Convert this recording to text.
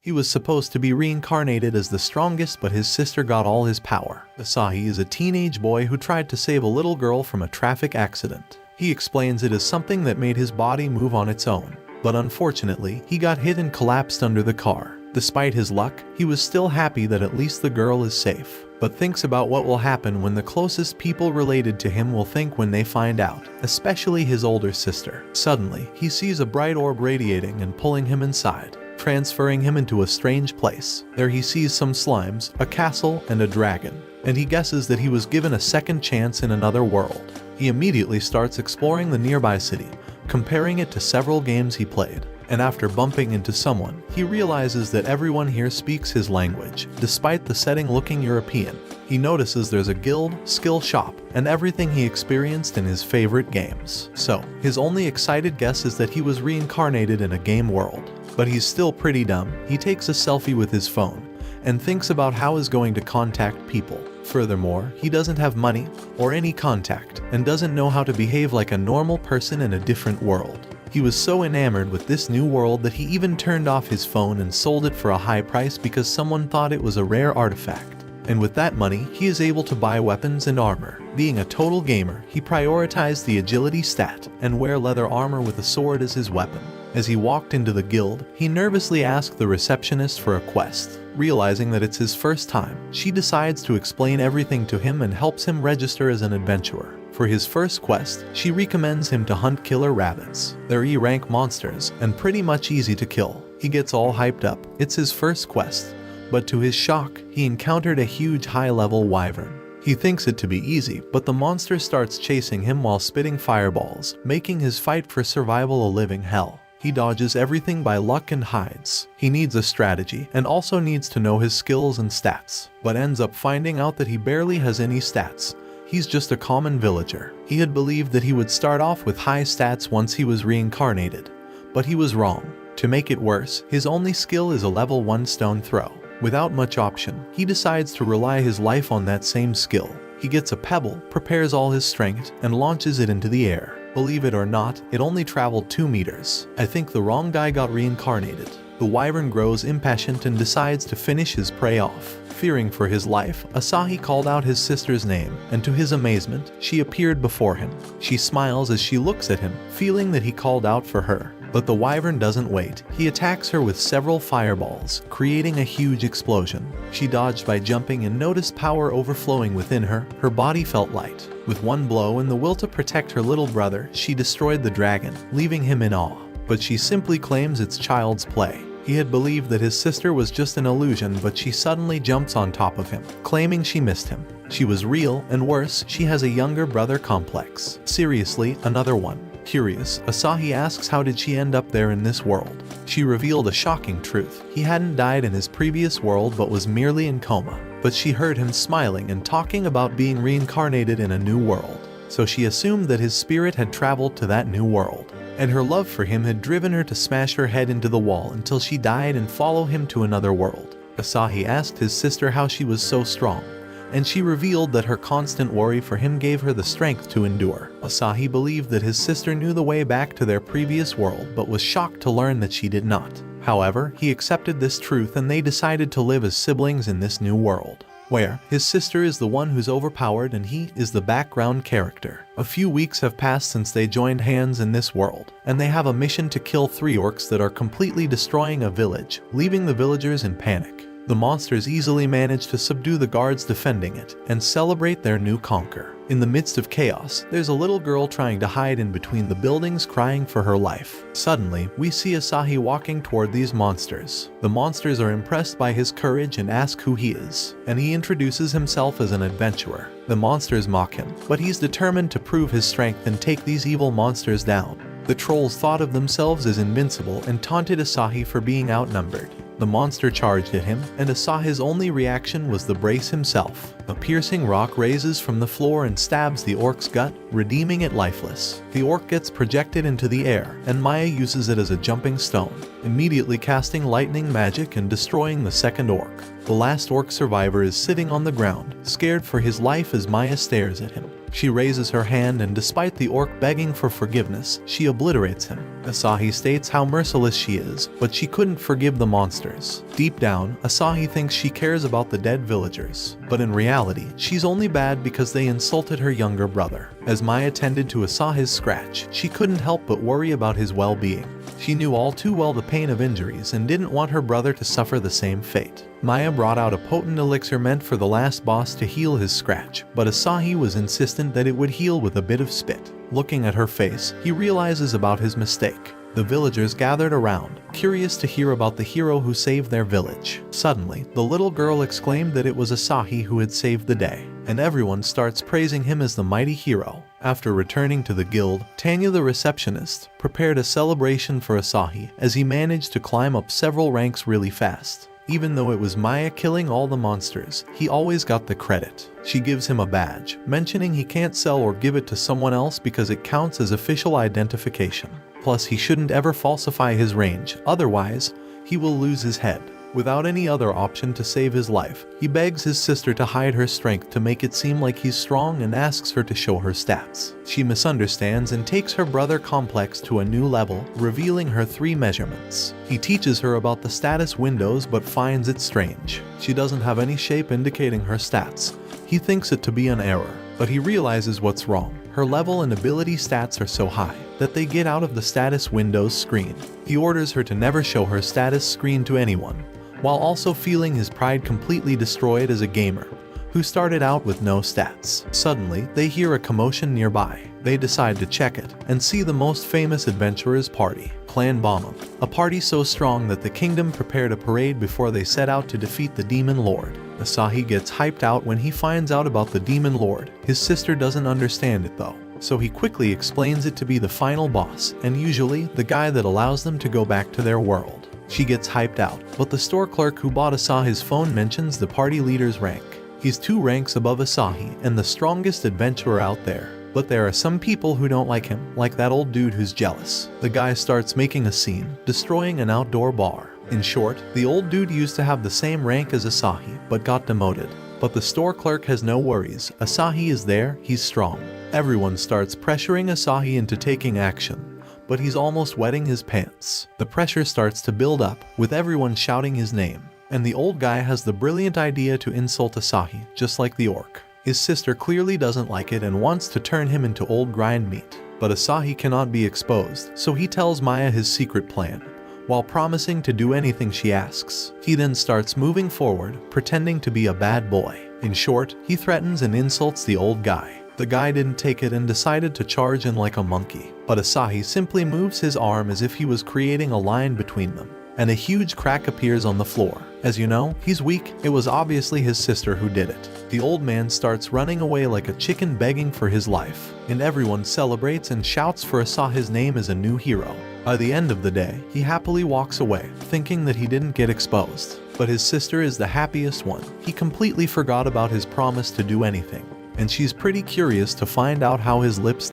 He was supposed to be reincarnated as the strongest, but his sister got all his power. Asahi is a teenage boy who tried to save a little girl from a traffic accident. He explains it as something that made his body move on its own. But unfortunately, he got hit and collapsed under the car. Despite his luck, he was still happy that at least the girl is safe, but thinks about what will happen when the closest people related to him will think when they find out, especially his older sister. Suddenly, he sees a bright orb radiating and pulling him inside, transferring him into a strange place. There he sees some slimes, a castle, and a dragon, and he guesses that he was given a second chance in another world. He immediately starts exploring the nearby city, comparing it to several games he played. And after bumping into someone, he realizes that everyone here speaks his language, despite the setting looking European. He notices there's a guild, skill shop, and everything he experienced in his favorite games. So, his only excited guess is that he was reincarnated in a game world. But he's still pretty dumb. He takes a selfie with his phone, and thinks about how he's going to contact people. Furthermore, he doesn't have money, or any contact, and doesn't know how to behave like a normal person in a different world. He was so enamored with this new world that he even turned off his phone and sold it for a high price because someone thought it was a rare artifact. And with that money, he is able to buy weapons and armor. Being a total gamer, he prioritized the agility stat and wear leather armor with a sword as his weapon. As he walked into the guild, he nervously asked the receptionist for a quest. Realizing that it's his first time, she decides to explain everything to him and helps him register as an adventurer. For his first quest, she recommends him to hunt killer rabbits. They're E-rank monsters, and pretty much easy to kill. He gets all hyped up. It's his first quest, but to his shock, he encountered a huge high-level wyvern. He thinks it to be easy, but the monster starts chasing him while spitting fireballs, making his fight for survival a living hell. He dodges everything by luck and hides. He needs a strategy and also needs to know his skills and stats, but ends up finding out that he barely has any stats. He's just a common villager. He had believed that he would start off with high stats once he was reincarnated, but he was wrong. To make it worse, his only skill is a level 1 stone throw. Without much option, he decides to rely his life on that same skill. He gets a pebble, prepares all his strength, and launches it into the air. Believe it or not, it only traveled 2 meters. I think the wrong guy got reincarnated. The wyvern grows impatient and decides to finish his prey off. Fearing for his life, Asahi called out his sister's name, and to his amazement, she appeared before him. She smiles as she looks at him, feeling that he called out for her. But the wyvern doesn't wait. He attacks her with several fireballs, creating a huge explosion. She dodged by jumping and noticed power overflowing within her. Her body felt light. With one blow and the will to protect her little brother, she destroyed the dragon, leaving him in awe. But she simply claims it's child's play. He had believed that his sister was just an illusion, but she suddenly jumps on top of him, claiming she missed him. She was real, and worse, she has a younger brother complex. Seriously, another one. Curious, Asahi asks how did she end up there in this world. She revealed a shocking truth. He hadn't died in his previous world but was merely in coma. But she heard him smiling and talking about being reincarnated in a new world. So she assumed that his spirit had traveled to that new world. And her love for him had driven her to smash her head into the wall until she died and follow him to another world. Asahi asked his sister how she was so strong, and she revealed that her constant worry for him gave her the strength to endure. Asahi believed that his sister knew the way back to their previous world but was shocked to learn that she did not. However, he accepted this truth and they decided to live as siblings in this new world, where his sister is the one who's overpowered and he is the background character. A few weeks have passed since they joined hands in this world, and they have a mission to kill 3 orcs that are completely destroying a village, leaving the villagers in panic. The monsters easily manage to subdue the guards defending it and celebrate their new conquer. In the midst of chaos, there's a little girl trying to hide in between the buildings crying for her life. Suddenly, we see Asahi walking toward these monsters. The monsters are impressed by his courage and ask who he is, and he introduces himself as an adventurer. The monsters mock him, but he's determined to prove his strength and take these evil monsters down. The trolls thought of themselves as invincible and taunted Asahi for being outnumbered. The monster charged at him, and Asahi's only reaction was to brace himself. A piercing rock raises from the floor and stabs the orc's gut, redeeming it lifeless. The orc gets projected into the air, and Maya uses it as a jumping stone, immediately casting lightning magic and destroying the second orc. The last orc survivor is sitting on the ground, scared for his life as Maya stares at him. She raises her hand and despite the orc begging for forgiveness, she obliterates him. Asahi states how merciless she is, but she couldn't forgive the monsters. Deep down, Asahi thinks she cares about the dead villagers, but in reality, she's only bad because they insulted her younger brother. As Maya tended to Asahi's scratch, she couldn't help but worry about his well-being. She knew all too well the pain of injuries and didn't want her brother to suffer the same fate. Maya brought out a potent elixir meant for the last boss to heal his scratch, but Asahi was insistent that it would heal with a bit of spit. Looking at her face, he realizes about his mistake. The villagers gathered around, curious to hear about the hero who saved their village. Suddenly, the little girl exclaimed that it was Asahi who had saved the day, and everyone starts praising him as the mighty hero. After returning to the guild, Tanya the receptionist prepared a celebration for Asahi as he managed to climb up several ranks really fast. Even though it was Maya killing all the monsters, he always got the credit. She gives him a badge, mentioning he can't sell or give it to someone else because it counts as official identification. Plus, he shouldn't ever falsify his range, otherwise, he will lose his head. Without any other option to save his life, he begs his sister to hide her strength to make it seem like he's strong and asks her to show her stats. She misunderstands and takes her brother Complex to a new level, revealing her 3 measurements. He teaches her about the status windows but finds it strange. She doesn't have any shape indicating her stats. He thinks it to be an error, but he realizes what's wrong. Her level and ability stats are so high that they get out of the status windows screen. He orders her to never show her status screen to anyone, while also feeling his pride completely destroyed as a gamer who started out with no stats. Suddenly, they hear a commotion nearby. They decide to check it and see the most famous adventurers' party, Clan Bama, a party so strong that the kingdom prepared a parade before they set out to defeat the Demon Lord. Asahi gets hyped out when he finds out about the Demon Lord. His sister doesn't understand it though, so he quickly explains it to be the final boss, and usually the guy that allows them to go back to their world. She gets hyped out, but the store clerk who bought Asahi's phone mentions the party leader's rank. He's 2 ranks above Asahi and the strongest adventurer out there. But there are some people who don't like him, like that old dude who's jealous. The guy starts making a scene, destroying an outdoor bar. In short, the old dude used to have the same rank as Asahi, but got demoted. But the store clerk has no worries. Asahi is there, he's strong. Everyone starts pressuring Asahi into taking action, but he's almost wetting his pants. The pressure starts to build up, with everyone shouting his name. And the old guy has the brilliant idea to insult Asahi, just like the orc. His sister clearly doesn't like it and wants to turn him into old grind meat. But Asahi cannot be exposed, so he tells Maya his secret plan, while promising to do anything she asks. He then starts moving forward, pretending to be a bad boy. In short, he threatens and insults the old guy. The guy didn't take it and decided to charge in like a monkey, but Asahi simply moves his arm as if he was creating a line between them, and a huge crack appears on the floor. As you know, he's weak. It was obviously his sister who did it. The old man starts running away like a chicken begging for his life, and everyone celebrates and shouts for Asahi's name as a new hero. By the end of the day, he happily walks away, thinking that he didn't get exposed. But his sister is the happiest one. He completely forgot about his promise to do anything, and she's pretty curious to find out how his lips